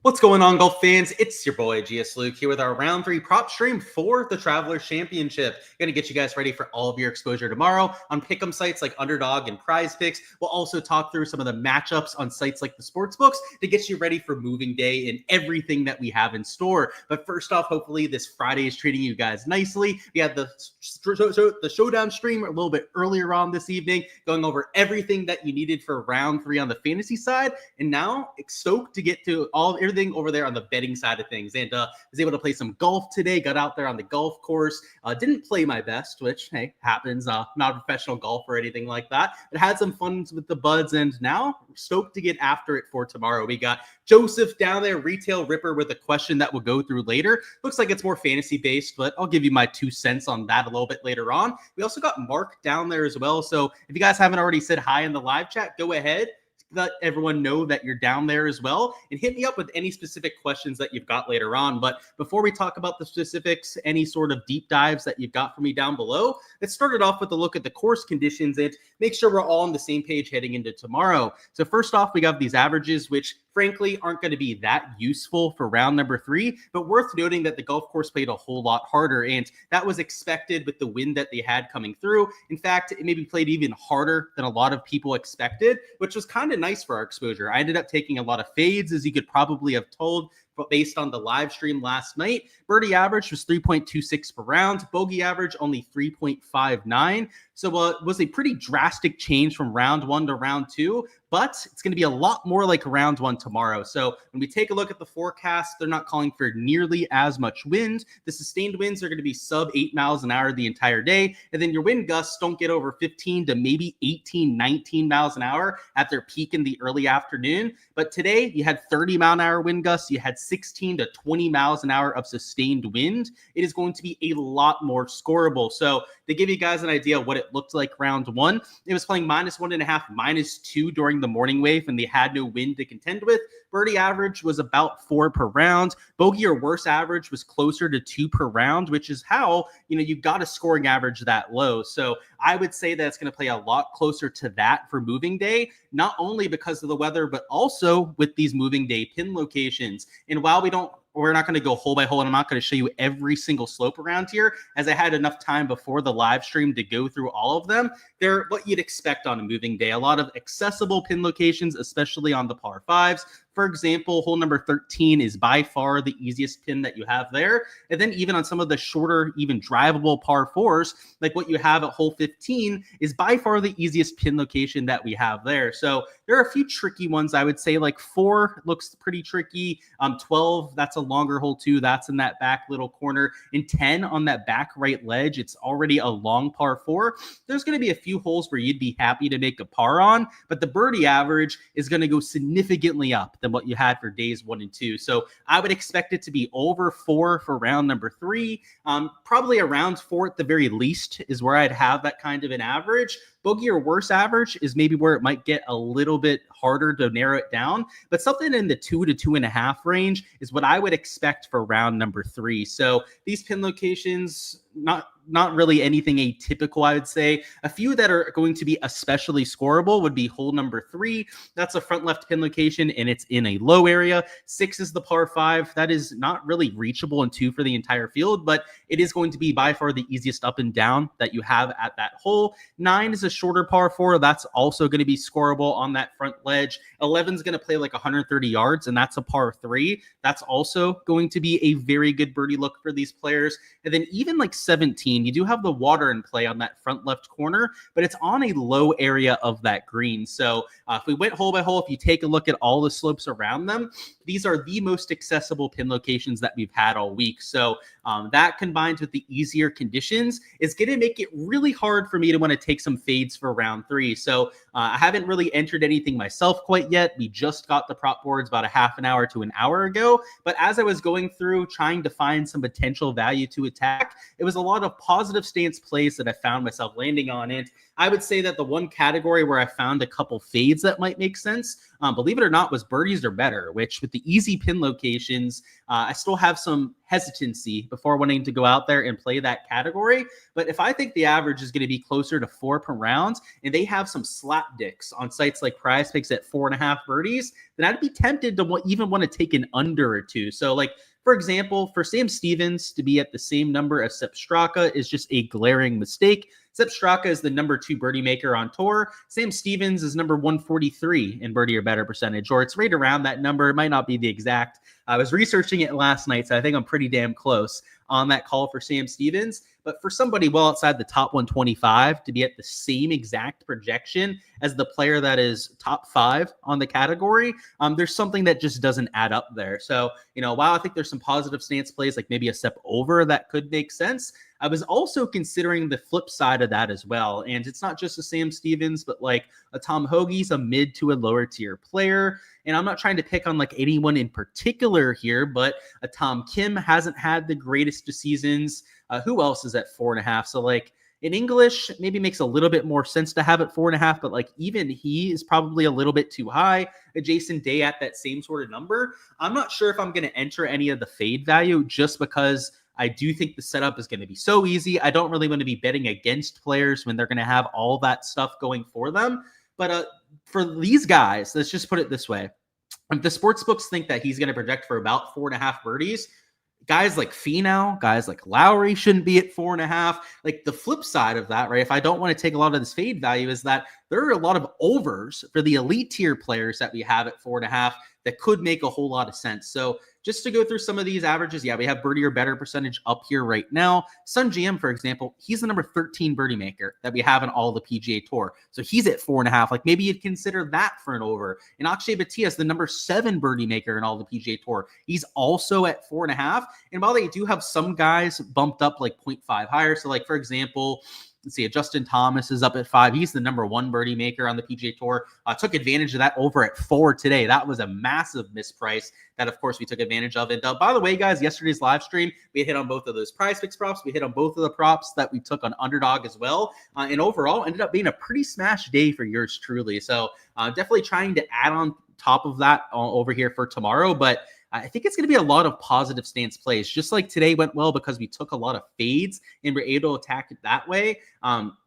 What's going on, golf fans? It's your boy Gsluke here with our round 3 prop stream for the Travelers Championship. Gonna get you guys ready for all of your exposure tomorrow on pick'em sites like Underdog and Prize Picks. We'll also talk through some of the matchups on sites like the sportsbooks to get you ready for moving day and everything that we have in store. But first off, hopefully this Friday is treating you guys nicely. We had the showdown stream a little bit earlier on this evening, going over everything that you needed for round 3 on the fantasy side, and now stoked to get to everything over there on the betting side of things. And was able to play some golf today, got out there on the golf course. Didn't play my best, which, hey, happens. Not a professional golfer or anything like that, but had some fun with the buds, and now stoked to get after it for tomorrow. We got Joseph down there, Retail Ripper, with a question that we'll go through later. Looks like it's more fantasy based, but I'll give you my 2 cents on that a little bit later on. We also got Mark down there as well. So if you guys haven't already said hi in the live chat, go ahead. Let everyone know that you're down there as well, and hit me up with any specific questions that you've got later on. But before we talk about the specifics, any sort of deep dives that you've got for me down below, let's start it off with a look at the course conditions and make sure we're all on the same page heading into tomorrow. So first off, we got these averages, which frankly aren't going to be that useful for round number 3, but worth noting that the golf course played a whole lot harder, and that was expected with the wind that they had coming through. In fact, it maybe played even harder than a lot of people expected, which was kind of nice for our exposure. I ended up taking a lot of fades, as you could probably have told, but based on the live stream last night. Birdie average was 3.26 per round. Bogey average only 3.59. So it was a pretty drastic change from round 1 to round 2, but it's going to be a lot more like round 1 tomorrow. So when we take a look at the forecast, they're not calling for nearly as much wind. The sustained winds are going to be sub 8 miles an hour the entire day. And then your wind gusts don't get over 15 to maybe 18, 19 miles an hour at their peak in the early afternoon. But today you had 30 mile an hour wind gusts. You had 16 to 20 miles an hour of sustained wind. It is going to be a lot more scoreable. So to give you guys an idea of what it looked like round 1, it was playing -1.5, -2 during the morning wave, and they had no wind to contend with. Birdie average was about 4 per round. Bogey or worse average was closer to 2 per round, which is how, you got a scoring average that low. So I would say that it's going to play a lot closer to that for moving day, not only because of the weather, but also with these moving day pin locations. And while we're not going to go hole by hole, and I'm not going to show you every single slope around here, as I had enough time before the live stream to go through all of them. They're what you'd expect on a moving day. A lot of accessible pin locations, especially on the par 5s. For example, hole number 13 is by far the easiest pin that you have there. And then even on some of the shorter, even drivable par 4s, like what you have at hole 15, is by far the easiest pin location that we have there. So there are a few tricky ones, I would say, like 4 looks pretty tricky. 12, that's a longer hole too. That's in that back little corner. And 10 on that back right ledge, it's already a long par 4. There's going to be a few holes where you'd be happy to make a par on, but the birdie average is going to go significantly up than what you had for days 1 and 2. So I would expect it to be over 4 for round number 3. Probably around 4 at the very least is where I'd have that kind of an average. Bogey or worse average is maybe where it might get a little bit harder to narrow it down, but something in the 2 to 2.5 range is what I would expect for round number 3. So these pin locations, not really anything atypical, I would say. A few that are going to be especially scoreable would be hole number 3. That's a front left pin location, and it's in a low area. 6 is the par 5. That is not really reachable in 2 for the entire field, but it is going to be by far the easiest up and down that you have at that hole. 9 is a shorter par 4. That's also going to be scoreable on that front ledge. 11 is going to play like 130 yards, and that's a par 3. That's also going to be a very good birdie look for these players. And then even like 17, you do have the water in play on that front left corner, but it's on a low area of that green. So if we went hole by hole, if you take a look at all the slopes around them, these are the most accessible pin locations that we've had all week. So that combined with the easier conditions is going to make it really hard for me to want to take some fades for round 3. So I haven't really entered anything myself quite yet. We just got the prop boards about a half an hour to an hour ago. But as I was going through trying to find some potential value to attack, it was a lot of positive stance plays that I found myself landing on. And I would say that the one category where I found a couple fades that might make sense, believe it or not, was birdies or better, which with the easy pin locations, I still have some hesitancy before wanting to go out there and play that category. But if I think the average is going to be closer to 4 per round, and they have some slap dicks on sites like Prize Picks at 4.5 birdies, then I'd be tempted to even want to take an under or two. So like, for example, for Sam Stevens to be at the same number as Sepp Straka is just a glaring mistake. Sepp Straka is the number 2 birdie maker on tour. Sam Stevens is number 143 in birdie or better percentage, or it's right around that number. It might not be the exact. I was researching it last night, so I think I'm pretty damn close on that call for Sam Stevens. But for somebody well outside the top 125 to be at the same exact projection as the player that is top 5 on the category, there's something that just doesn't add up there. So, while I think there's some positive stance plays, like maybe a step over that could make sense, I was also considering the flip side of that as well. And it's not just a Sam Stevens, but like a Tom Hoagie's a mid to a lower tier player. And I'm not trying to pick on like anyone in particular here, but a Tom Kim hasn't had the greatest of seasons. Who else is at 4.5? So like in English, maybe makes a little bit more sense to have it 4.5, but like even he is probably a little bit too high. A Jason Day at that same sort of number. I'm not sure if I'm going to enter any of the fade value just because I do think the setup is going to be so easy. I don't really want to be betting against players when they're going to have all that stuff going for them. But for these guys, let's just put it this way. If the sports books think that he's going to project for about 4.5 birdies, guys like Finau, guys like Lowry shouldn't be at 4.5. Like the flip side of that, right? If I don't want to take a lot of this fade value, is that there are a lot of overs for the elite tier players that we have at 4.5 that could make a whole lot of sense. So just to go through some of these averages, yeah, we have birdie or better percentage up here right now. Sun GM, for example, he's the number 13 birdie maker that we have in all the PGA Tour. So he's at 4.5. Like maybe you'd consider that for an over. And Akshay Bhatia is the number 7 birdie maker in all the PGA Tour. He's also at 4.5. And while they do have some guys bumped up like 0.5 higher, so like for example, let's see, Justin Thomas is up at 5. He's the number 1 birdie maker on the PGA Tour. Took advantage of that over at 4 today. That was a massive misprice that, of course, we took advantage of. And by the way, guys, yesterday's live stream, we hit on both of those Prize Picks props. We hit on both of the props that we took on Underdog as well. And overall, ended up being a pretty smash day for yours truly. So definitely trying to add on top of that over here for tomorrow. But I think it's going to be a lot of positive stance plays. Just like today went well because we took a lot of fades and we're able to attack it that way.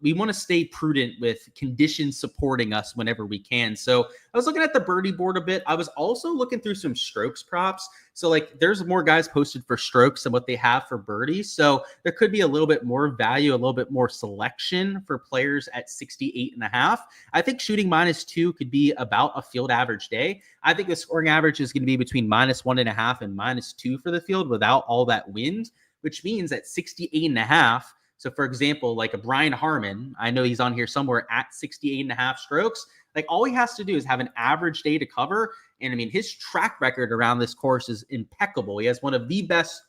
We want to stay prudent with conditions supporting us whenever we can. So I was looking at the birdie board a bit. I was also looking through some strokes props. So like there's more guys posted for strokes than what they have for birdies. So there could be a little bit more value, a little bit more selection for players at 68.5. I think shooting -2 could be about a field average day. I think the scoring average is going to be between -1.5 and -2 for the field without all that wind, which means at 68.5. So for example, like a Brian Harman, I know he's on here somewhere at 68.5 strokes. Like all he has to do is have an average day to cover. And I mean, his track record around this course is impeccable. He has one of the best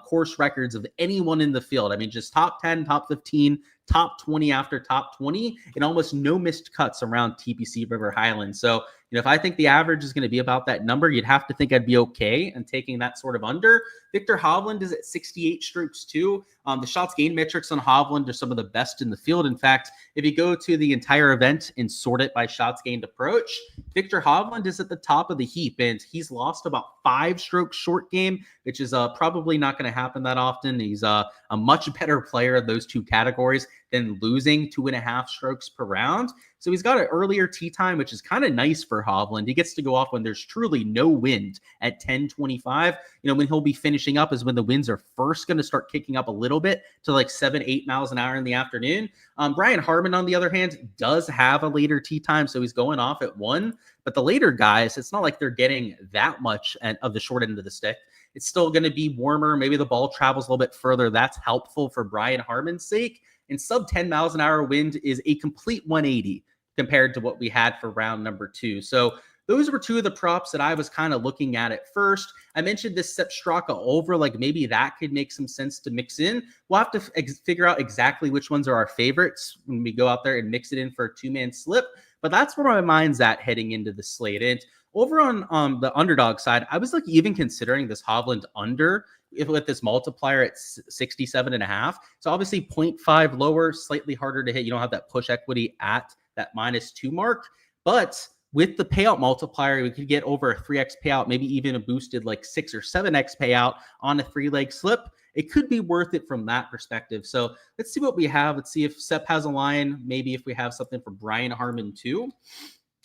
course records of anyone in the field. I mean, just top 10, top 15, top 20 after top 20, and almost no missed cuts around TPC River Highlands. So, if I think the average is going to be about that number, you'd have to think I'd be okay in taking that sort of under. Victor Hovland is at 68 strokes too. The shots gained metrics on Hovland are some of the best in the field. In fact, if you go to the entire event and sort it by shots gained approach, Victor Hovland is at the top of the heap, and he's lost about 5 strokes short game, which is probably not going to happen that often. He's a much better player in those two categories than losing 2.5 strokes per round. So he's got an earlier tee time, which is kind of nice for Hovland. He gets to go off when there's truly no wind at 10:25. When he'll be finishing up is when the winds are first going to start kicking up a little bit to like 7-8 miles an hour in the afternoon. Brian Harman, on the other hand, does have a later tee time, so he's going off at 1. But the later guys, it's not like they're getting that much of the short end of the stick. It's still going to be warmer. Maybe the ball travels a little bit further. That's helpful for Brian Harman's sake. And sub 10 miles an hour wind is a complete 180 compared to what we had for round number 2. So those were two of the props that I was kind of looking at first. I mentioned this Sepp Straka over, like maybe that could make some sense to mix in. We'll have to figure out exactly which ones are our favorites when we go out there and mix it in for a 2-man slip. But that's where my mind's at heading into the slate. And over on the Underdog side, I was like even considering this Hovland under if with this multiplier at 67.5. So obviously 0.5 lower, slightly harder to hit. You don't have that push equity at that -2 mark. But with the payout multiplier, we could get over a 3x payout, maybe even a boosted like 6 or 7x payout on a 3-leg slip. It could be worth it from that perspective. So let's see what we have. Let's see if Sepp has a line. Maybe if we have something for Brian Harmon too.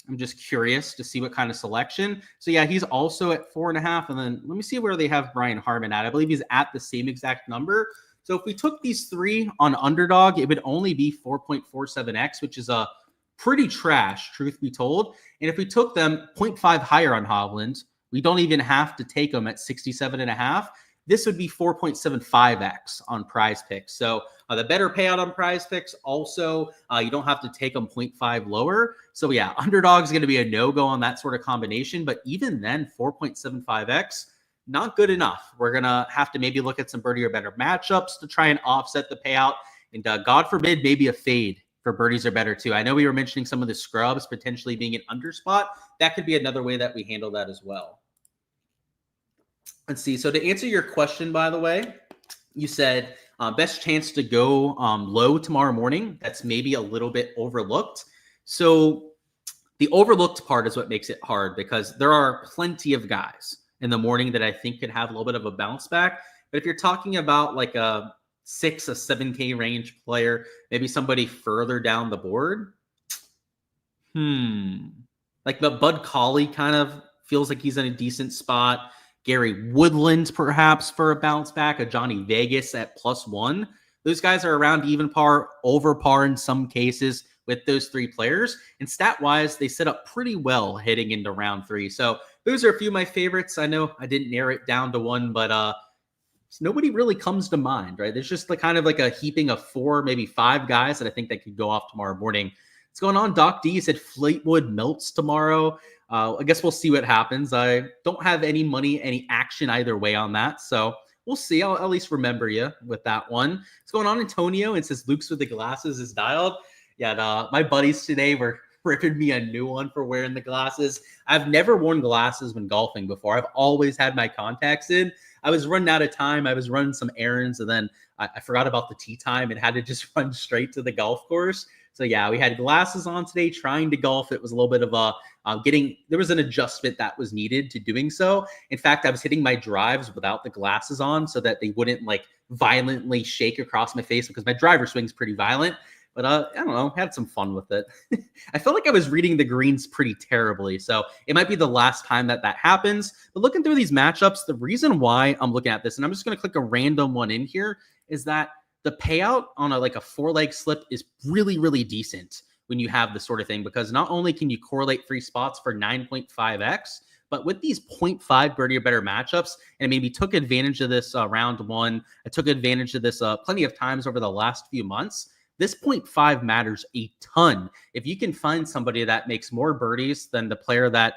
I'm just curious to see what kind of selection. So yeah, he's also at 4.5. And then let me see where they have Brian Harmon at. I believe he's at the same exact number. So if we took these three on Underdog, it would only be 4.47x, which is a pretty trash, truth be told. And if we took them 0.5 higher on Hovland, we don't even have to take them at 67.5. This would be 4.75x on Prize Picks. So the better payout on Prize Picks. Also, you don't have to take them 0.5 lower. So yeah, Underdog is going to be a no-go on that sort of combination. But even then, 4.75x, not good enough. We're going to have to maybe look at some birdie or better matchups to try and offset the payout. And God forbid, maybe a fade for birdies or better too. I know we were mentioning some of the scrubs potentially being an underspot. That could be another way that we handle that as well. Let's see. So to answer your question, by the way, you said best chance to go low tomorrow morning. That's maybe a little bit overlooked. So the overlooked part is what makes it hard, because there are plenty of guys in the morning that I think could have a little bit of a bounce back. But if you're talking about like a 6 or 7K range player, maybe somebody further down the board, like the Bud Colley kind of feels like he's in a decent spot. Gary Woodland, perhaps for a bounce back, a Johnny Vegas at +1. Those guys are around even par, over par in some cases with those three players. And stat-wise, they set up pretty well heading into round 3. So those are a few of my favorites. I know I didn't narrow it down to one, but nobody really comes to mind, right? There's just kind of like a heaping of 4, maybe 5 guys that I think that could go off tomorrow morning. What's going on? Doc D said Fleetwood melts tomorrow. I guess we'll see what happens. I don't have any money, any action either way on that. So we'll see. I'll at least remember you with that one. What's going on, Antonio? It says Luke's with the glasses is dialed. Yeah, my buddies today were ripping me a new one for wearing the glasses. I've never worn glasses when golfing before. I've always had my contacts in. I was running out of time. I was running some errands, and then I forgot about the tee time and had to just run straight to the golf course. So yeah, we had glasses on today trying to golf. It was a little bit of a there was an adjustment that was needed to doing so. In fact, I was hitting my drives without the glasses on so that they wouldn't like violently shake across my face, because my driver swing's pretty violent. But I don't know, had some fun with it. I felt like I was reading the greens pretty terribly. So it might be the last time that happens. But looking through these matchups, the reason why I'm looking at this, and I'm just going to click a random one in here, is that the payout on a 4-leg slip is really, really decent when you have this sort of thing, because not only can you correlate 3 spots for 9.5x, but with these 0.5 birdie or better matchups, and maybe took advantage of this round 1. I took advantage of this plenty of times over the last few months. This 0.5 matters a ton. If you can find somebody that makes more birdies than the player that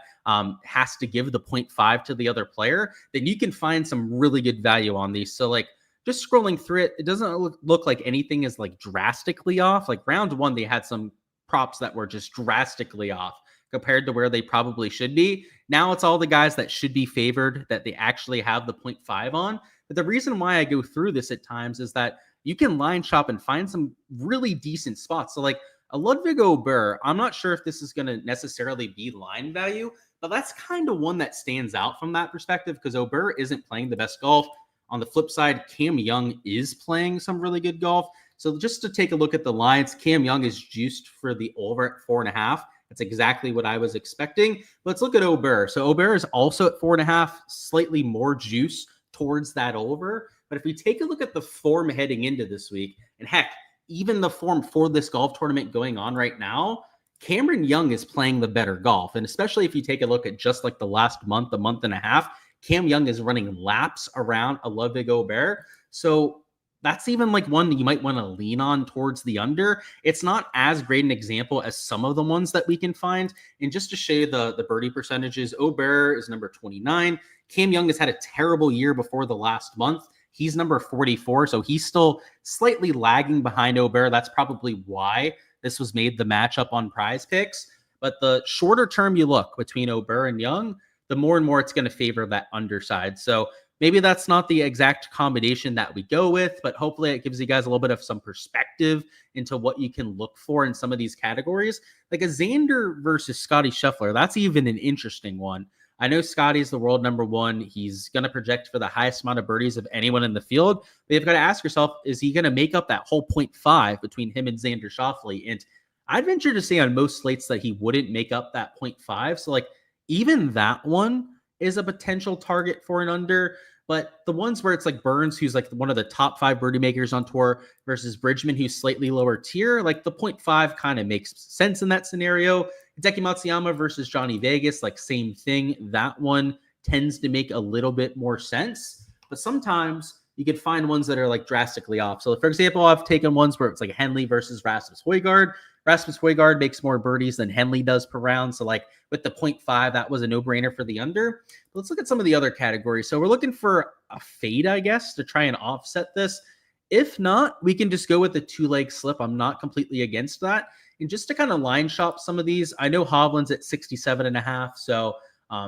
has to give the 0.5 to the other player, then you can find some really good value on these. So just scrolling through it, it doesn't look like anything is drastically off. Like round 1, they had some props that were just drastically off compared to where they probably should be. Now it's all the guys that should be favored that they actually have the 0.5 on. But the reason why I go through this at times is that you can line shop and find some really decent spots. So a Ludwig Ober, I'm not sure if this is going to necessarily be line value, but that's kind of one that stands out from that perspective, because Ober isn't playing the best golf. On the flip side, Cam Young is playing some really good golf. So just to take a look at the lines, Cam Young is juiced for the over at 4.5. That's exactly what I was expecting. Let's look at Ober. So Ober is also at 4.5, slightly more juice towards that over. But if we take a look at the form heading into this week, and heck, even the form for this golf tournament going on right now, Cameron Young is playing the better golf. And especially if you take a look at just the last month, a month and a half, Cam Young is running laps around a Ludwig Ober. So that's even one that you might want to lean on towards the under. It's not as great an example as some of the ones that we can find. And just to show you the birdie percentages, Ober is number 29. Cam Young has had a terrible year before the last month. He's number 44, so he's still slightly lagging behind Ober. That's probably why this was made the matchup on Prize Picks. But the shorter term you look between Ober and Young, the more and more it's going to favor that underside. So Maybe that's not the exact combination that we go with, but hopefully it gives you guys a little bit of some perspective into what you can look for in some of these categories. Like a Xander versus Scotty Scheffler, that's even an interesting one. I know Scotty's the world number one. He's going to project for the highest amount of birdies of anyone in the field. But you've got to ask yourself, is he going to make up that whole 0.5 between him and Xander Schauffele? And I'd venture to say on most slates that he wouldn't make up that 0.5. So like even that one is a potential target for an under. But the ones where it's like Burns, who's like one of the top 5 birdie makers on tour, versus Bridgman, who's slightly lower tier, like the 0.5 kind of makes sense in that scenario. Hideki Matsuyama versus Johnny Vegas, like same thing. That one tends to make a little bit more sense. But sometimes you could find ones that are like drastically off. So for example, I've taken ones where it's like Henley versus Rasmus Højgaard. Rasmus Højgaard makes more birdies than Henley does per round. So like with the 0.5, that was a no-brainer for the under. But let's look at some of the other categories. So we're looking for a fade, I guess, to try and offset this. If not, we can just go with the 2-leg slip. I'm not completely against that. And just to kind of line shop some of these, I know Hovland's at 67.5. So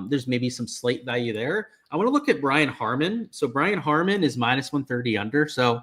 there's maybe some slate value there. I want to look at Brian Harman. So Brian Harman is minus 130 under. So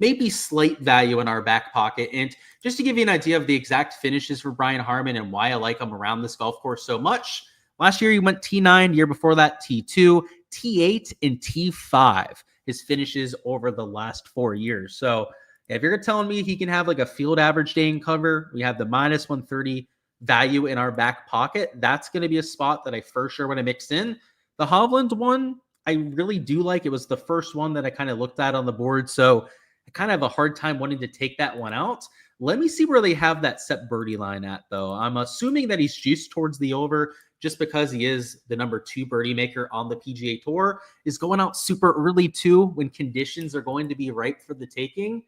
maybe slight value in our back pocket. And just to give you an idea of the exact finishes for Brian Harman and why I like him around this golf course so much, last year he went T9, year before that T2, T8, and T5, his finishes over the last 4 years. So if you're telling me he can have like a field average day in cover, we have the minus 130 value in our back pocket. That's going to be a spot that I for sure want to mix in. The Hovland one, I really do like. It was the first one that I kind of looked at on the board. So I kind of have a hard time wanting to take that one out. Let me see where they have that set birdie line at, though. I'm assuming that he's juiced towards the over just because he is the number 2 birdie maker on the PGA Tour, is going out super early too when conditions are going to be ripe for the taking.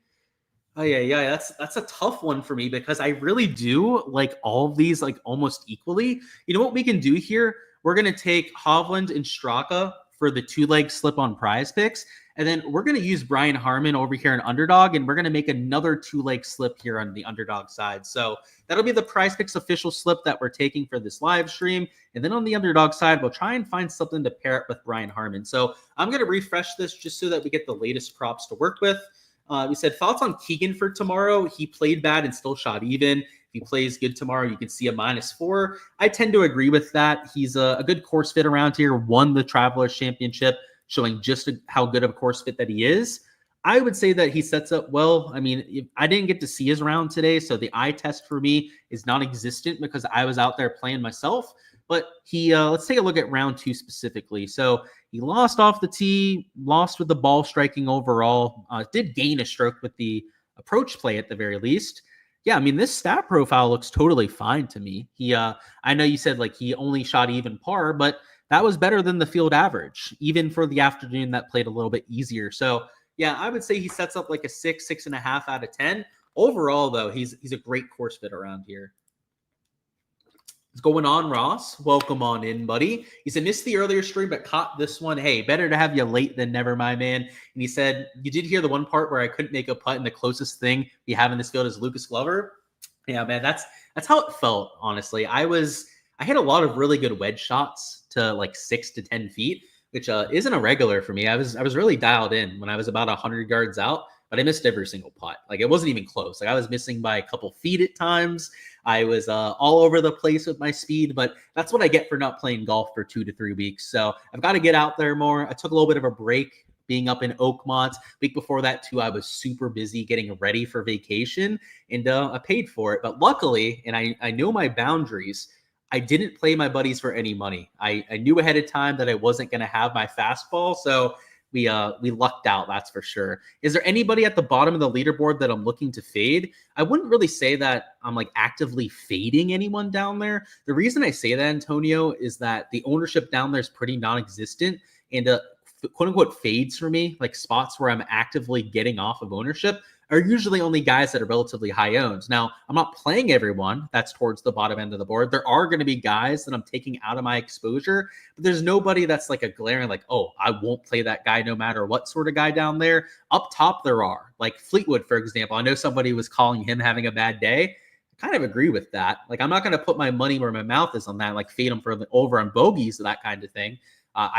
Oh yeah. That's a tough one for me because I really do like all of these like almost equally. You know what we can do here? We're going to take Hovland and Straka for the 2-leg slip on Prize Picks. And then we're going to use Brian Harman over here in Underdog, and we're going to make another 2-leg slip here on the Underdog side. So that'll be the Prize Picks official slip that we're taking for this live stream. And then on the Underdog side, we'll try and find something to pair it with Brian Harman. So I'm going to refresh this just so that we get the latest props to work with. We said thoughts on Keegan for tomorrow. He played bad and still shot even. If he plays good tomorrow, you can see a -4. I tend to agree with that. He's a good course fit around here, won the Travelers Championship, showing just how good of a course fit that he is. I would say that he sets up well. I mean, I didn't get to see his round today, so the eye test for me is non-existent because I was out there playing myself. But let's take a look at round 2 specifically. So he lost off the tee, lost with the ball striking overall, did gain a stroke with the approach play at the very least. Yeah, I mean, this stat profile looks totally fine to me. I know you said like he only shot even par, but that was better than the field average, even for the afternoon that played a little bit easier. So yeah, I would say he sets up like a 6.5 out of 10. Overall, though, he's a great course fit around here. What's going on, Ross? Welcome on in, buddy. He said, missed the earlier stream, but caught this one. Hey, better to have you late than never, my man. And he said, you did hear the one part where I couldn't make a putt, and the closest thing we have in this field is Lucas Glover. Yeah, man, that's how it felt, honestly. I had a lot of really good wedge shots to like 6 to 10 feet, which isn't a regular for me. I was really dialed in when I was about 100 yards out, but I missed every single putt. Like it wasn't even close. Like I was missing by a couple feet at times. I was all over the place with my speed, but that's what I get for not playing golf for 2 to 3 weeks. So I've got to get out there more. I took a little bit of a break being up in Oakmont. Week before that too, I was super busy getting ready for vacation, and I paid for it. But luckily, and I know my boundaries, I didn't play my buddies for any money. I knew ahead of time that I wasn't going to have my fastball, so we lucked out, that's for sure. Is there anybody at the bottom of the leaderboard that I'm looking to fade? I wouldn't really say that I'm like actively fading anyone down there. The reason I say that, Antonio, is that the ownership down there is pretty non-existent, and quote unquote fades for me, like spots where I'm actively getting off of ownership, are usually only guys that are relatively high owned. Now, I'm not playing everyone that's towards the bottom end of the board. There are going to be guys that I'm taking out of my exposure, but there's nobody that's like a glaring like, oh, I won't play that guy no matter what sort of guy down there. Up top, there are. Like Fleetwood, for example. I know somebody was calling him having a bad day. I kind of agree with that. Like, I'm not going to put my money where my mouth is on that, like fade him for the over on bogeys, that kind of thing.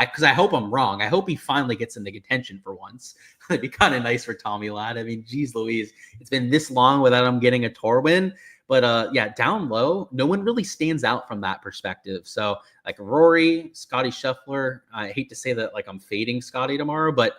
Because I hope I'm wrong. I hope he finally gets in the contention for once. It'd be kind of nice for Tommy Ladd. I mean, geez Louise, it's been this long without him getting a tour win. But yeah, down low, no one really stands out from that perspective. So like Rory, Scotty Scheffler, I hate to say that like I'm fading Scotty tomorrow, but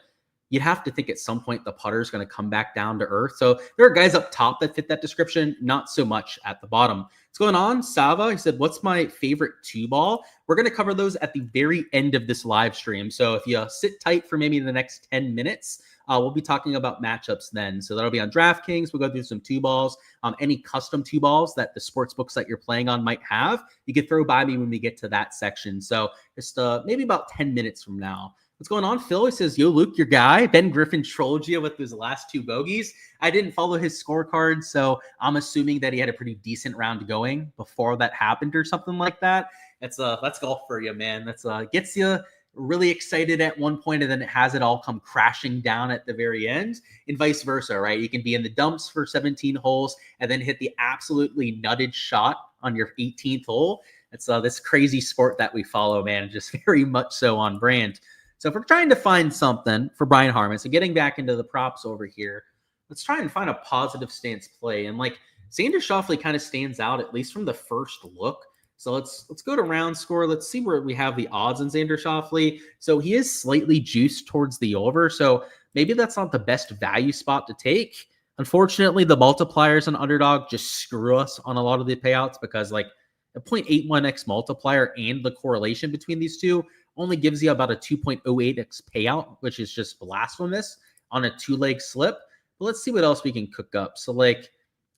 you'd have to think at some point the putter is going to come back down to earth. So there are guys up top that fit that description, not so much at the bottom. What's going on? Sava, he said, what's my favorite two ball? We're going to cover those at the very end of this live stream. So if you sit tight for maybe the next 10 minutes, we'll be talking about matchups then. So that'll be on DraftKings. We'll go through some two balls. Any custom two balls that the sports books that you're playing on might have, you could throw by me when we get to that section. So just maybe about 10 minutes from now. What's going on, Phil? He says, yo, Luke, your guy. Ben Griffin trolled you with his last two bogeys. I didn't follow his scorecard, so I'm assuming that he had a pretty decent round going before that happened or something like that. That's golf for you, man. That's gets you really excited at one point, and then it has it all come crashing down at the very end, and vice versa, right? You can be in the dumps for 17 holes and then hit the absolutely nutted shot on your 18th hole. It's this crazy sport that we follow, man, just very much so on brand. So if we're trying to find something for Brian Harman, so getting back into the props over here, let's try and find a positive stance play. And like Xander Schauffele kind of stands out, at least from the first look. So let's go to round score. Let's see where we have the odds on Xander Schauffele. So he is slightly juiced towards the over. So maybe that's not the best value spot to take. Unfortunately, the multipliers on Underdog just screw us on a lot of the payouts because like a 0.81x multiplier and the correlation between these two only gives you about a 2.08x payout, which is just blasphemous on a two-leg slip. But let's see what else we can cook up. So like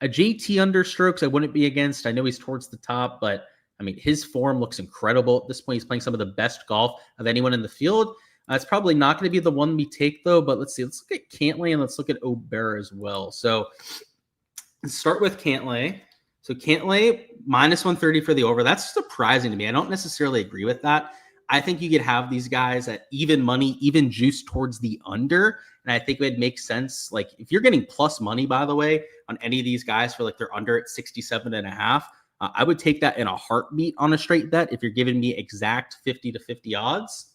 a JT understrokes, I wouldn't be against. I know he's towards the top, but I mean, his form looks incredible. At this point, he's playing some of the best golf of anyone in the field. It's probably not going to be the one we take, though, but let's see. Let's look at Cantlay and let's look at O'Bear as well. So let's start with Cantlay. So Cantlay, minus 130 for the over. That's surprising to me. I don't necessarily agree with that. I think you could have these guys at even money, even juice towards the under. And I think it would make sense. Like if you're getting plus money, by the way, on any of these guys for like they're under at 67.5, I would take that in a heartbeat on a straight bet if you're giving me exact 50 to 50 odds.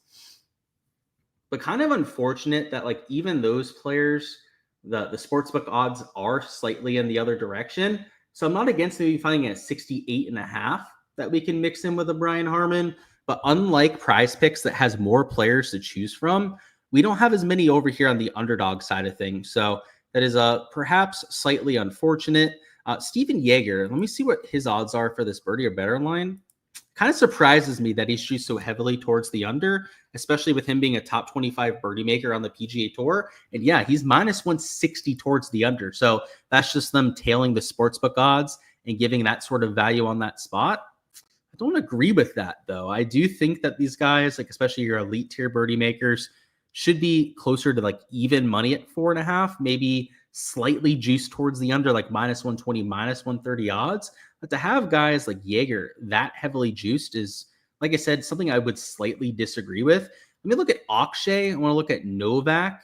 But kind of unfortunate that like even those players, the sportsbook odds are slightly in the other direction. So I'm not against maybe finding a 68.5 that we can mix in with a Brian Harman. But unlike Prize Picks that has more players to choose from, we don't have as many over here on the Underdog side of things. So that is perhaps slightly unfortunate. Steven Yeager, let me see what his odds are for this birdie or better line. Kind of surprises me that he's juiced so heavily towards the under, especially with him being a top 25 birdie maker on the PGA Tour. And yeah, he's minus 160 towards the under. So that's just them tailing the sportsbook odds and giving that sort of value on that spot. I don't agree with that, though. I do think that these guys, like especially your elite tier birdie makers, should be closer to like even money at 4.5, maybe slightly juiced towards the under, like minus 120, minus 130 odds. But to have guys like Yeager that heavily juiced is, like I said, something I would slightly disagree with. Let me look at Akshay. I want to look at Novak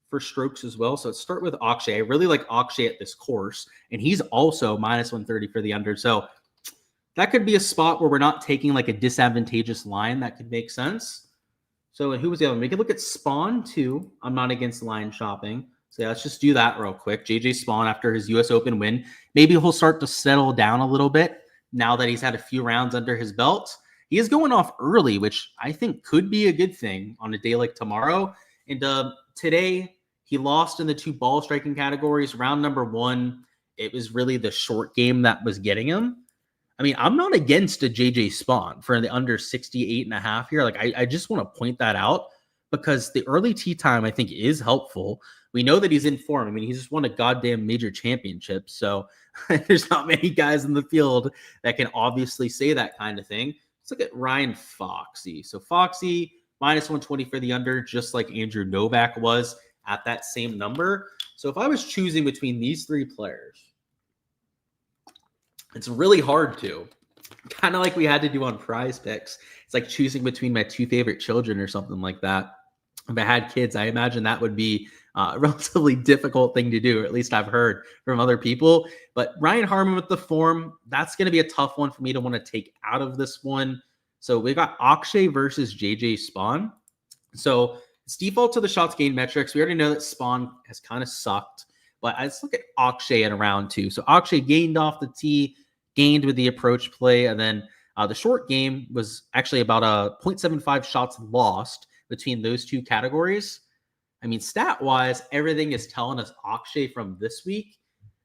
for strokes as well. So let's start with Akshay. I really like Akshay at this course, and he's also minus 130 for the under. So that could be a spot where we're not taking like a disadvantageous line. That could make sense. So who was the other one? We could look at Spawn too. I'm not against line shopping. So yeah, let's just do that real quick. JJ Spawn, after his US Open win, maybe he'll start to settle down a little bit now that he's had a few rounds under his belt. He is going off early, which I think could be a good thing on a day like tomorrow. And today, he lost in the two ball striking categories. Round number one, it was really the short game that was getting him. I mean, I'm not against a JJ Spawn for the under 68.5 here. Like, I just want to point that out because the early tee time, I think, is helpful. We know that he's in form. I mean, he's just won a goddamn major championship. So there's not many guys in the field that can obviously say that kind of thing. Let's look at Ryan Foxy. So Foxy, minus 120 for the under, just like Andrew Novak was at that same number. So if I was choosing between these three players, it's really hard to. Kind of like we had to do on Prize Picks. It's like choosing between my two favorite children or something like that. If I had kids, I imagine that would be a relatively difficult thing to do, or at least I've heard from other people. But Ryan Harman with the form, that's going to be a tough one for me to want to take out of this one. So we got Akshay versus JJ Spawn. So it's default to the shots gained metrics. We already know that Spawn has kind of sucked, but let's look at Akshay in round 2. So Akshay gained off the tee, gained with the approach play, and then the short game was actually about a 0.75 shots lost between those two categories. I mean, stat-wise, everything is telling us Akshay from this week.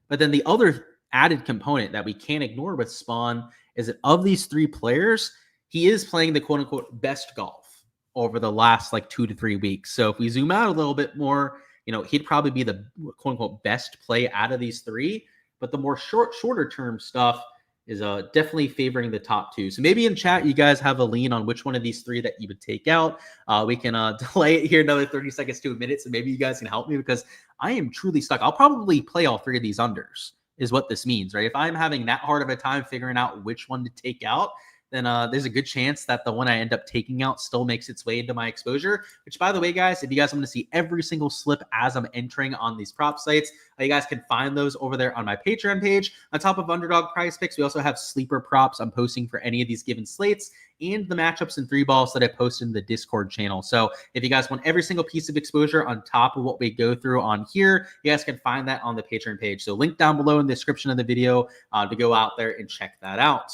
But then the other added component that we can't ignore with Spawn is that of these 3 players, he is playing the quote-unquote best golf over the last like 2 to 3 weeks. So if we zoom out a little bit more, he'd probably be the quote-unquote best play out of these 3. But the more shorter term stuff is definitely favoring the top 2. So maybe in chat, you guys have a lean on which one of these 3 that you would take out. We can delay it here another 30 seconds to a minute. So maybe you guys can help me because I am truly stuck. I'll probably play all 3 of these unders is what this means, right? If I'm having that hard of a time figuring out which one to take out, then there's a good chance that the one I end up taking out still makes its way into my exposure, which, by the way, guys, if you guys want to see every single slip as I'm entering on these prop sites, you guys can find those over there on my Patreon page. On top of Underdog prize picks, we also have sleeper props I'm posting for any of these given slates and the matchups and 3 balls that I posted in the Discord channel. So if you guys want every single piece of exposure on top of what we go through on here, you guys can find that on the Patreon page. So link down below in the description of the video to go out there and check that out.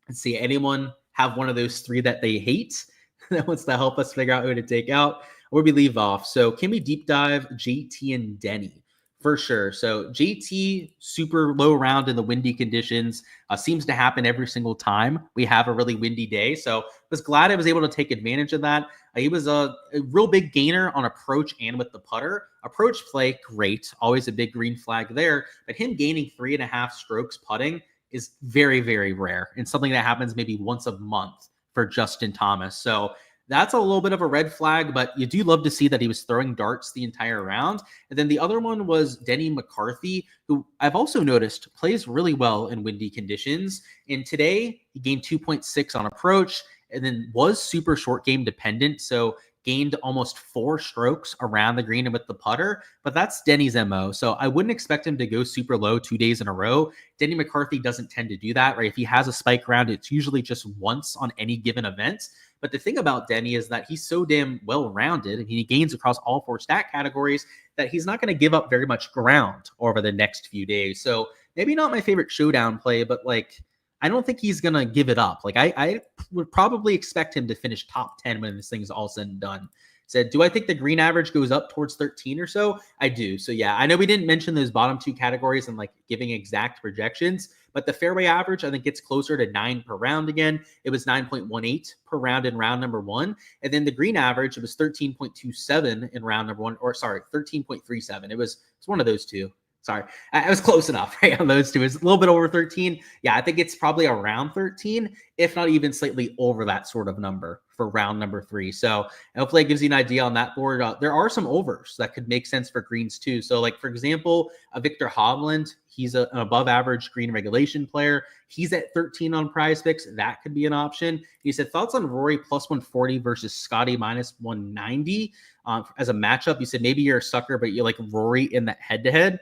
Let's see, anyone have one of those 3 that they hate that wants to help us figure out who to take out, or we leave off? So can we deep dive JT and Denny? For sure. So JT, super low round in the windy conditions, seems to happen every single time we have a really windy day. So I was glad I was able to take advantage of that. He was a real big gainer on approach and with the putter. Approach play, great. Always a big green flag there. But him gaining 3.5 strokes putting is very, very rare and something that happens maybe once a month for Justin Thomas. So that's a little bit of a red flag, but you do love to see that he was throwing darts the entire round. And then the other one was Denny McCarthy, who I've also noticed plays really well in windy conditions. And today he gained 2.6 on approach and then was super short game dependent. So gained almost 4 strokes around the green and with the putter, but that's Denny's MO. So I wouldn't expect him to go super low 2 days in a row. Denny McCarthy doesn't tend to do that, right? If he has a spike round, it's usually just once on any given event. But the thing about Denny is that he's so damn well-rounded and he gains across all 4 stat categories that he's not going to give up very much ground over the next few days. So maybe not my favorite showdown play, but I don't think he's going to give it up. I would probably expect him to finish top 10 when this thing's all said and done. Said, do I think the green average goes up towards 13 or so? I do. So yeah, I know we didn't mention those bottom 2 categories and giving exact projections, but the fairway average, I think, gets closer to 9 per round again. It was 9.18 per round in round number 1. And then the green average, it was 13.27 in round number 1, or sorry, 13.37. It's one of those 2. Sorry, I was close enough, right, on those 2. It's a little bit over 13. Yeah, I think it's probably around 13, if not even slightly over that sort of number for round number 3. So hopefully it gives you an idea on that board. There are some overs that could make sense for greens too. So for example, Victor Hovland, he's an above average green regulation player. He's at 13 on prize picks. That could be an option. He said, thoughts on Rory plus 140 versus Scotty minus 190 as a matchup. You said maybe you're a sucker, but you like Rory in that head-to-head.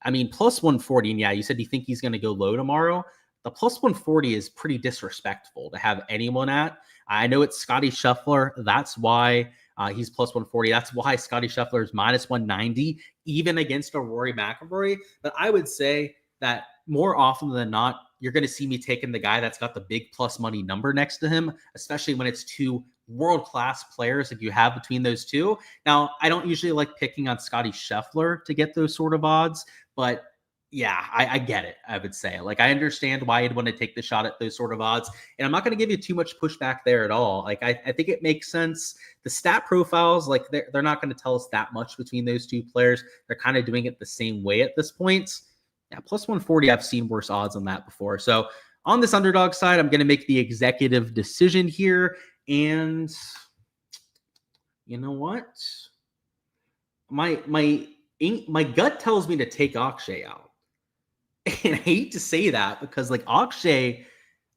I mean, plus 140, and yeah, you said you think he's going to go low tomorrow. The plus 140 is pretty disrespectful to have anyone at. I know it's Scotty Scheffler. That's why he's plus 140. That's why Scotty Scheffler is minus 190, even against a Rory McIlroy. But I would say that more often than not, you're going to see me taking the guy that's got the big plus money number next to him, especially when it's 2 world-class players if you have between those 2. Now, I don't usually like picking on Scotty Scheffler to get those sort of odds, but yeah, I get it, I would say. I understand why you'd want to take the shot at those sort of odds, and I'm not going to give you too much pushback there at all. I think it makes sense. The stat profiles, they're not going to tell us that much between those 2 players. They're kind of doing it the same way at this point. Yeah, plus 140, I've seen worse odds on that before. So on this underdog side, I'm going to make the executive decision here. And you know what? My gut tells me to take Akshay out. And I hate to say that because Akshay,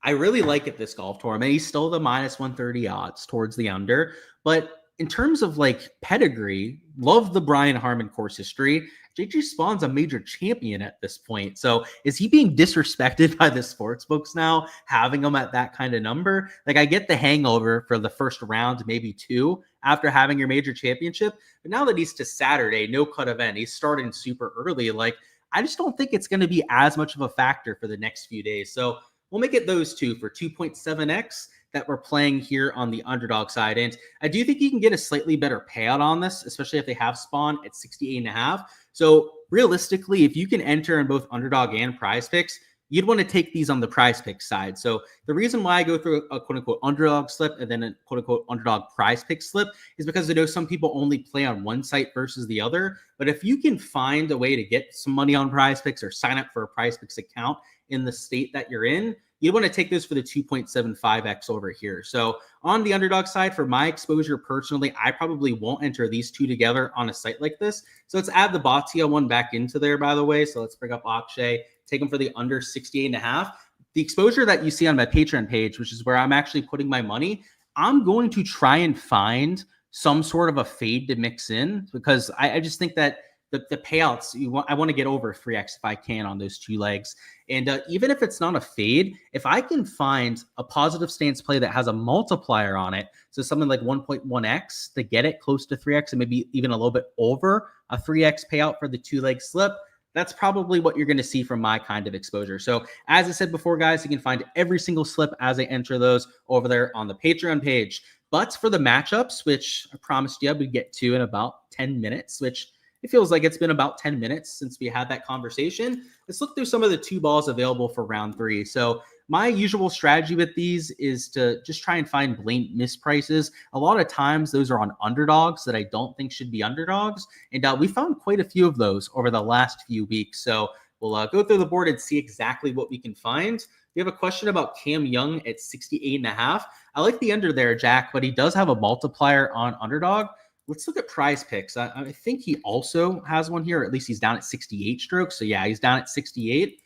I really like at this golf tournament. He's still the minus 130 odds towards the under. But in terms of like pedigree, love the Brian Harmon course history. JJ Spawn's a major champion at this point. So is he being disrespected by the sports books now, having him at that kind of number? Like, I get the hangover for the first round, maybe two, after having your major championship. But now that he's to Saturday, no cut event, he's starting super early. Like, I just don't think it's going to be as much of a factor for the next few days. So we'll make it those two for 2.7x that we're playing here on the underdog side. And I do think you can get a slightly better payout on this, especially if they have Spawn at 68.5. So realistically, if you can enter in both underdog and prize picks, you'd want to take these on the prize pick side. So the reason why I go through a quote unquote underdog slip and then a quote unquote underdog prize pick slip is because I know some people only play on one site versus the other. But if you can find a way to get some money on prize picks or sign up for a prize picks account in the state that you're in, you want to take this for the 2.75x over here. So on the underdog side, for my exposure personally, I probably won't enter these two together on a site like this. So let's add the Batia one back into there, by the way. So let's bring up Akshay, take them for the under 68.5. The exposure that you see on my Patreon page, which is where I'm actually putting my money, I'm going to try and find some sort of a fade to mix in, because I just think that the payouts, I want to get over 3x if I can on those two legs. And even if it's not a fade, if I can find a positive stance play that has a multiplier on it, so something like 1.1x to get it close to 3x and maybe even a little bit over a 3x payout for the two-leg slip, that's probably what you're going to see from my kind of exposure. So as I said before, guys, you can find every single slip as I enter those over there on the Patreon page. But for the matchups, which I promised you I would get to in about 10 minutes, which it feels like it's been about 10 minutes since we had that conversation. Let's look through some of the two balls available for round three. So my usual strategy with these is to just try and find blatant misprices. A lot of times those are on underdogs that I don't think should be underdogs. And we found quite a few of those over the last few weeks. So we'll go through the board and see exactly what we can find. We have a question about Cam Young at 68.5. I like the under there, Jack, but he does have a multiplier on underdog. Let's look at prize picks. I think he also has one here, or at least he's down at 68 strokes. So yeah, he's down at 68.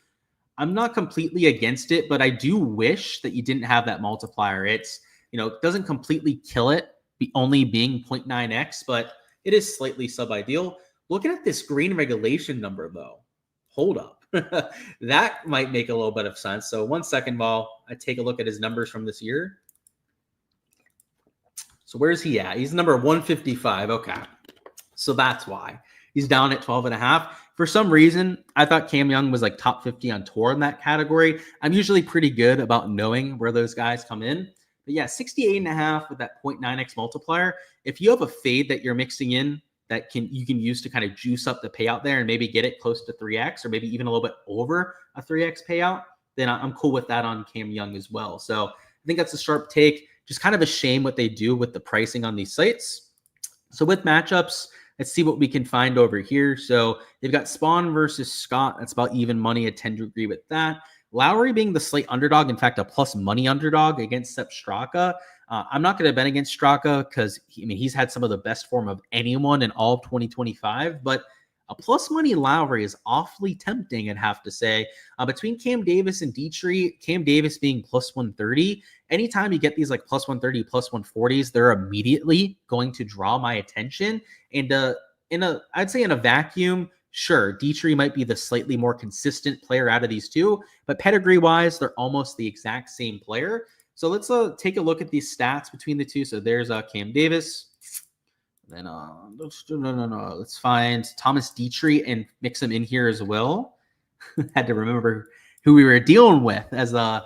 I'm not completely against it, but I do wish that you didn't have that multiplier. It's, it doesn't completely kill it, only being 0.9x, but it is slightly sub-ideal. Looking at this green regulation number, though, hold up. That might make a little bit of sense. So 1 second while I take a look at his numbers from this year. So where's he at? He's number 155. Okay. So that's why. He's down at 12.5. For some reason, I thought Cam Young was like top 50 on tour in that category. I'm usually pretty good about knowing where those guys come in. But yeah, 68.5 with that 0.9x multiplier. If you have a fade that you're mixing in that you can use to kind of juice up the payout there and maybe get it close to 3x or maybe even a little bit over a 3x payout, then I'm cool with that on Cam Young as well. So I think that's a sharp take. Just kind of a shame what they do with the pricing on these sites. So with matchups, let's see what we can find over here. So they've got Spawn versus Scott. That's about even money. I tend to agree with that. Lowry being the slight underdog, in fact, a plus money underdog against Sepp Straka. I'm not going to bet against Straka because he's had some of the best form of anyone in all of 2025, but a plus money Lowry is awfully tempting, I'd have to say. Between Cam Davis and Dietrich, Cam Davis being plus 130, anytime you get these like plus 130, plus 140s, they're immediately going to draw my attention. And I'd say in a vacuum, sure, Dietrich might be the slightly more consistent player out of these two, but pedigree-wise, they're almost the exact same player. So let's take a look at these stats between the two. So there's Cam Davis. Then let's find Thomas Dietrich and mix him in here as well. Had to remember who we were dealing with as the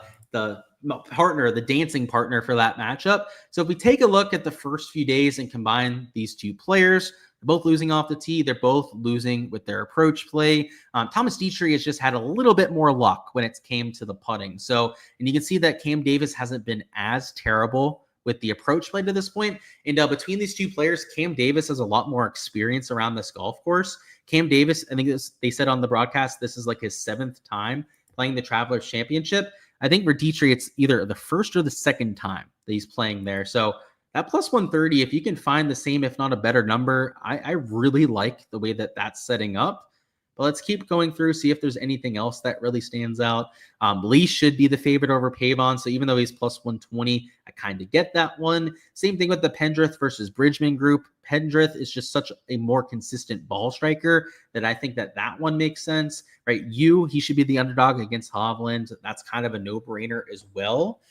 partner, the dancing partner for that matchup. So if we take a look at the first few days and combine these two players, they're both losing off the tee. They're both losing with their approach play. Thomas Dietrich has just had a little bit more luck when it came to the putting. So, and you can see that Cam Davis hasn't been as terrible with the approach play to this point. And between these two players, Cam Davis has a lot more experience around this golf course. Cam Davis, I think they said on the broadcast, this is like his 7th time playing the Travelers Championship. I think for Dietrich, it's either the first or the second time that he's playing there. So that plus 130, if you can find the same, if not a better number, I really like the way that that's setting up. But let's keep going through, see if there's anything else that really stands out. Lee should be the favorite over Pavon. So even though he's plus 120, I kind of get that one. Same thing with the Pendrith versus Bridgman group. Pendrith is just such a more consistent ball striker that I think that one makes sense, right? He should be the underdog against Hovland. That's kind of a no-brainer as well.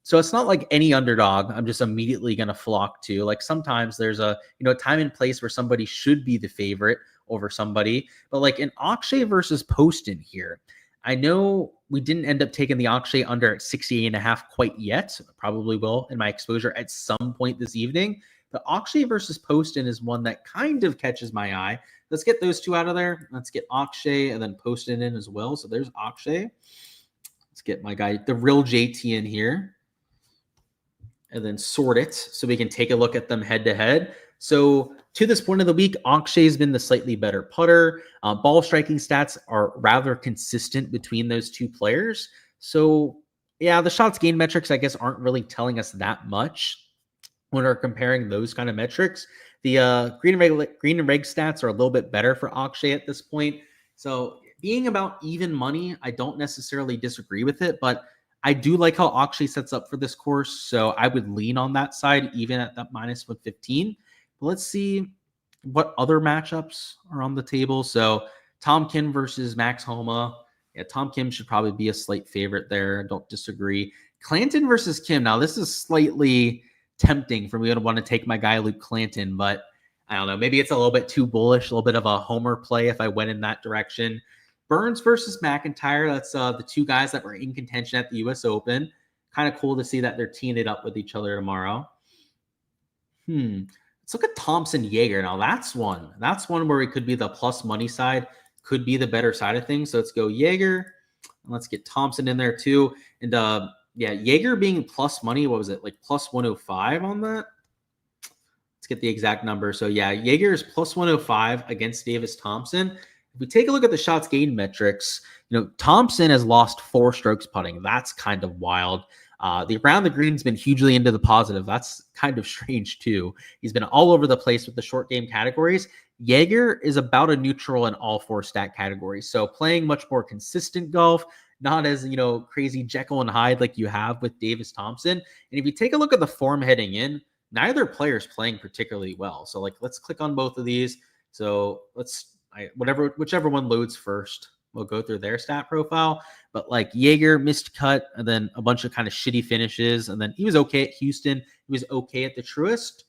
So it's not like any underdog I'm just immediately going to flock to. Like sometimes there's a, time and place where somebody should be the favorite over somebody. But like in Akshay versus Poston here, I know we didn't end up taking the Akshay under at 68.5 quite yet. Probably will in my exposure at some point this evening. But Akshay versus Poston is one that kind of catches my eye. Let's get those two out of there. Let's get Akshay and then Poston in as well. So there's Akshay. Let's get my guy, the real JT, in here. And then sort it so we can take a look at them head to head. So to this point of the week, Akshay's been the slightly better putter. Ball striking stats are rather consistent between those two players. So yeah, the shots gained metrics, I guess, aren't really telling us that much when we're comparing those kind of metrics. The green and reg stats are a little bit better for Akshay at this point. So being about even money, I don't necessarily disagree with it, but I do like how Akshay sets up for this course, so I would lean on that side, even at that minus 115. But let's see what other matchups are on the table. So Tom Kim versus Max Homa. Yeah, Tom Kim should probably be a slight favorite there. Don't disagree. Clanton versus Kim. Now, this is slightly tempting for me to want to take my guy Luke Clanton, but I don't know. Maybe it's a little bit too bullish, a little bit of a homer play if I went in that direction. Burns versus McIntyre. That's the two guys that were in contention at the U.S. Open. Kind of cool to see that they're teeing it up with each other tomorrow. Let's look at Thompson Jaeger. Now, that's one. That's one where it could be the plus money side. Could be the better side of things. So let's go Jaeger. And let's get Thompson in there too. And yeah, Jaeger being plus money. What was it? Like plus 105 on that? Let's get the exact number. So yeah, Jaeger is plus 105 against Davis Thompson. If we take a look at the shots gained metrics, Thompson has lost 4 strokes putting. That's kind of wild. The around the green's been hugely into the positive. That's kind of strange too. He's been all over the place with the short game categories. Jaeger is about a neutral in all 4 stat categories. So playing much more consistent golf, not as, crazy Jekyll and Hyde like you have with Davis Thompson. And if you take a look at the form heading in, neither player is playing particularly well. So let's click on both of these. So whichever one loads first, we'll go through their stat profile. But like Jaeger missed cut, and then a bunch of kind of shitty finishes, and then he was okay at Houston. He was okay at the Truist.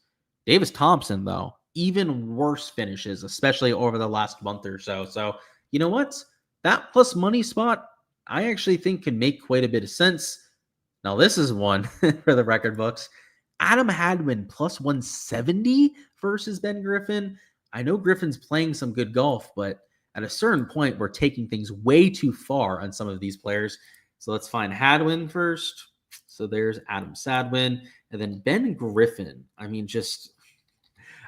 Davis Thompson, though, even worse finishes, especially over the last month or so. So you know what? That plus money spot, I actually think can make quite a bit of sense. Now this is one for the record books. Adam Hadwin plus 170 versus Ben Griffin. I know Griffin's playing some good golf, but at a certain point, we're taking things way too far on some of these players. So let's find Hadwin first. So there's Adam Sadwin. And then Ben Griffin. I mean,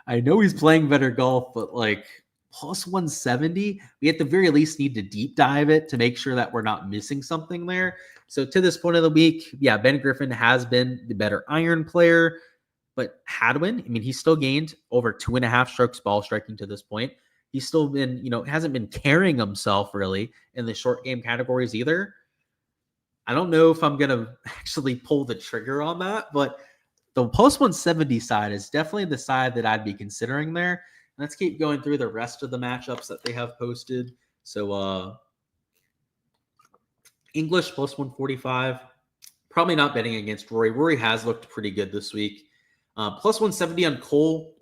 I know he's playing better golf, but like plus 170, we at the very least need to deep dive it to make sure that we're not missing something there. So to this point of the week, yeah, Ben Griffin has been the better iron player. But Hadwin, I mean, he's still gained over 2.5 strokes ball striking to this point. He's still been, hasn't been carrying himself really in the short game categories either. I don't know if I'm going to actually pull the trigger on that, but the plus 170 side is definitely the side that I'd be considering there. Let's keep going through the rest of the matchups that they have posted. So English plus 145. Probably not betting against Rory. Rory has looked pretty good this week. Plus 170 on Cole.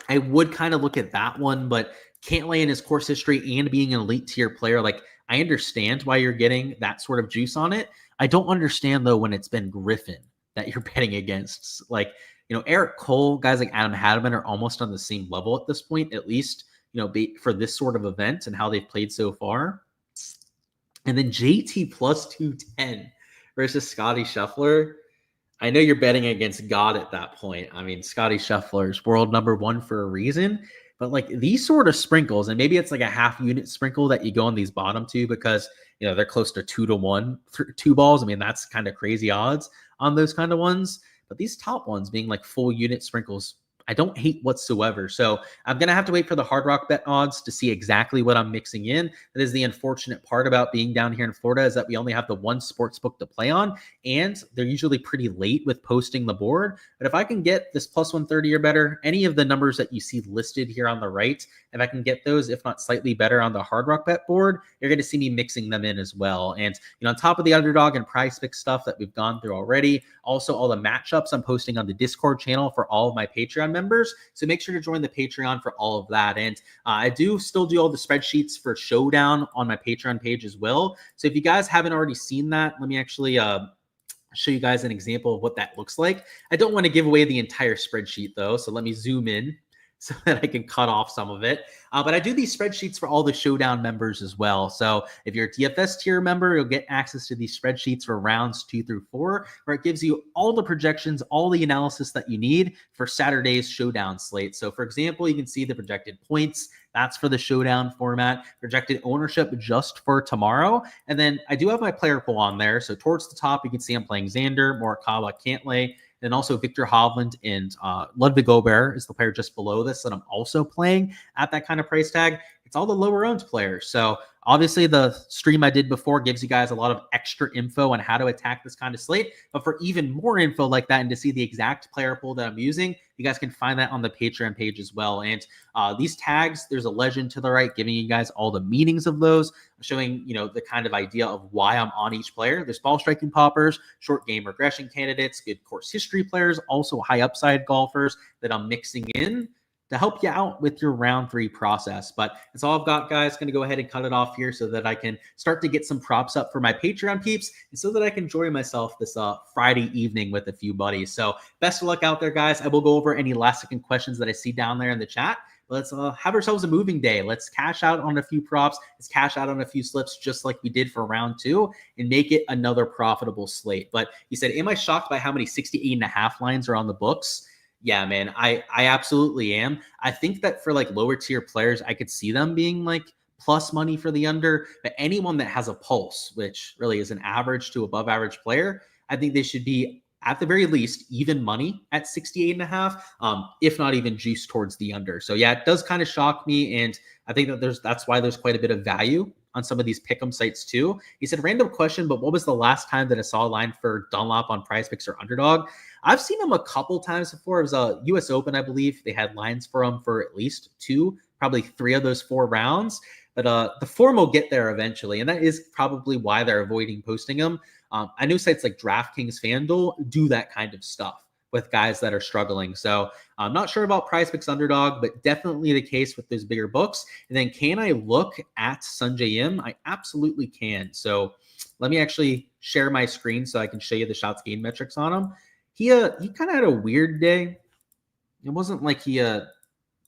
I would kind of look at that one, but Cantlay in his course history and being an elite tier player, like I understand why you're getting that sort of juice on it. I don't understand though when it's been Griffin that you're betting against. Like, Eric Cole, guys like Adam Hadwin are almost on the same level at this point, at least, for this sort of event and how they've played so far. And then JT plus 210 versus Scotty Scheffler. I know you're betting against God at that point. I mean, Scotty Scheffler's world number 1 for a reason. But like these sort of sprinkles, and maybe it's like a half unit sprinkle that you go on these bottom two because, they're close to 2-1 for 2 balls. I mean, that's kind of crazy odds on those kind of ones. But these top ones being like full unit sprinkles, I don't hate whatsoever. So I'm going to have to wait for the Hard Rock bet odds to see exactly what I'm mixing in. That is the unfortunate part about being down here in Florida, is that we only have the one sports book to play on, and they're usually pretty late with posting the board. But if I can get this plus 130 or better, any of the numbers that you see listed here on the right, if I can get those, if not slightly better on the Hard Rock bet board, you're going to see me mixing them in as well. And on top of the Underdog and Prize Pick stuff that we've gone through already, also all the matchups I'm posting on the Discord channel for all of my Patreon members. So make sure to join the Patreon for all of that. And I do still do all the spreadsheets for Showdown on my Patreon page as well. So if you guys haven't already seen that, let me actually show you guys an example of what that looks like. I don't want to give away the entire spreadsheet though, so let me zoom in so that I can cut off some of it. But I do these spreadsheets for all the Showdown members as well. So if you're a DFS tier member, you'll get access to these spreadsheets for rounds 2 through 4, where it gives you all the projections, all the analysis that you need for Saturday's Showdown slate. So for example, you can see the projected points. That's for the Showdown format. Projected ownership just for tomorrow. And then I do have my player pool on there. So towards the top, you can see I'm playing Xander, Morikawa, Cantlay, and also Victor Hovland and Ludwig Gobert is the player just below this that I'm also playing at that kind of price tag. It's all the lower owned players. So obviously the stream I did before gives you guys a lot of extra info on how to attack this kind of slate. But for even more info like that and to see the exact player pool that I'm using, you guys can find that on the Patreon page as well. And these tags, there's a legend to the right giving you guys all the meanings of those, showing, the kind of idea of why I'm on each player. There's ball striking poppers, short game regression candidates, good course history players, also high upside golfers that I'm mixing in to help you out with your round 3 process. But that's all I've got, guys. Going to go ahead and cut it off here so that I can start to get some props up for my Patreon peeps and so that I can enjoy myself this Friday evening with a few buddies. So best of luck out there, guys. I will go over any last second questions that I see down there in the chat. Let's have ourselves a moving day. Let's cash out on a few props. Let's cash out on a few slips just like we did for round 2 and make it another profitable slate. But you said, am I shocked by how many 68.5 lines are on the books? Yeah, man, I absolutely am. I think that for like lower tier players, I could see them being like plus money for the under, but anyone that has a pulse, which really is an average to above average player, I think they should be at the very least even money at 68.5, if not even juice towards the under. So yeah, it does kind of shock me. And I think that that's why there's quite a bit of value on some of these pick'em sites too. He said, random question, but what was the last time that I saw a line for Dunlop on Prize Picks or Underdog? I've seen them a couple times before. It was a US Open, I believe. They had lines for them for at least 2, probably 3 of those 4 rounds. But the form will get there eventually, and that is probably why they're avoiding posting them. I know sites like DraftKings, FanDuel do that kind of stuff with guys that are struggling. So I'm not sure about Prize Picks Underdog, but definitely the case with those bigger books. And then can I look at Sunjay M? I absolutely can. So let me actually share my screen so I can show you the shots gained metrics on him. He kind of had a weird day. It wasn't like he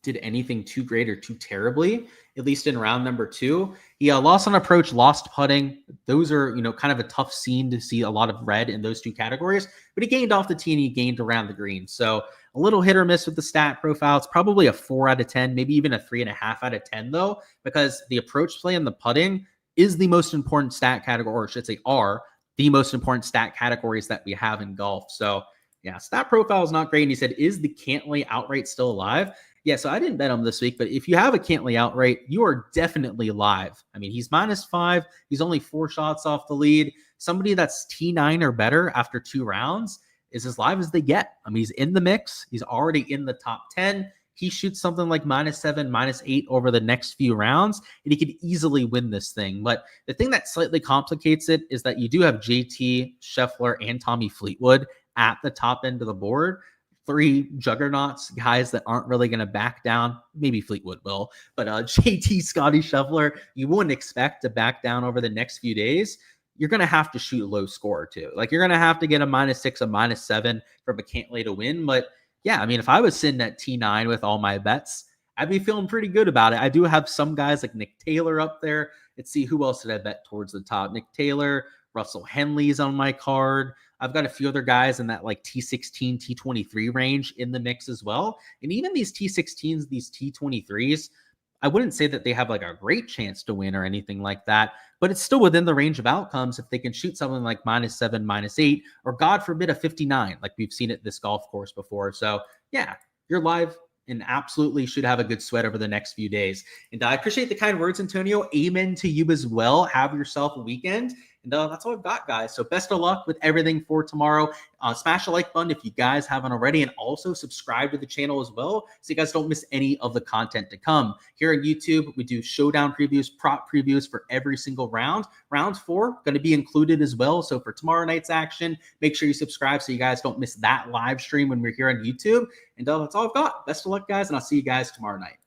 did anything too great or too terribly, at least in round number 2. He lost on approach, lost putting. Those are, kind of a tough scene to see a lot of red in those 2 categories, but he gained off the tee and he gained around the green. So a little hit or miss with the stat profile. It's probably a 4 out of 10, maybe even a 3.5 out of 10 though, because the approach play and the putting is the most important stat category, or I should say are the most important stat categories that we have in golf. So yeah, stat profile is not great. And he said, is the Cantlay outright still alive? Yeah, so I didn't bet him this week, but if you have a Cantlay outright, you are definitely live. I mean, he's -5. He's only 4 shots off the lead. Somebody that's T9 or better after 2 rounds is as live as they get. I mean, he's in the mix. He's already in the top 10. He shoots something like -7, -8 over the next few rounds, and he could easily win this thing. But the thing that slightly complicates it is that you do have JT, Scheffler, and Tommy Fleetwood at the top end of the board. 3 juggernauts, guys that aren't really going to back down. Maybe Fleetwood will, but JT, Scotty Scheffler, you wouldn't expect to back down over the next few days. You're going to have to shoot a low score too. Like you're going to have to get a -6, a -7 from a Cantlay to win. But yeah, I mean, if I was sitting at T9 with all my bets, I'd be feeling pretty good about it. I do have some guys like Nick Taylor up there. Let's see, who else did I bet towards the top? Nick Taylor, Russell Henley's on my card. I've got a few other guys in that like T16, T23 range in the mix as well. And even these T16s, these T23s, I wouldn't say that they have like a great chance to win or anything like that, but it's still within the range of outcomes if they can shoot something like -7, -8, or God forbid a 59, like we've seen at this golf course before. So yeah, you're live and absolutely should have a good sweat over the next few days. And I appreciate the kind words, Antonio. Amen to you as well. Have yourself a weekend. And that's all I've got, guys. So best of luck with everything for tomorrow. Smash the like button if you guys haven't already, and also subscribe to the channel as well so you guys don't miss any of the content to come. Here on YouTube, we do showdown previews, prop previews for every single round. Round 4 going to be included as well. So for tomorrow night's action, make sure you subscribe so you guys don't miss that live stream when we're here on YouTube. And that's all I've got. Best of luck, guys, and I'll see you guys tomorrow night.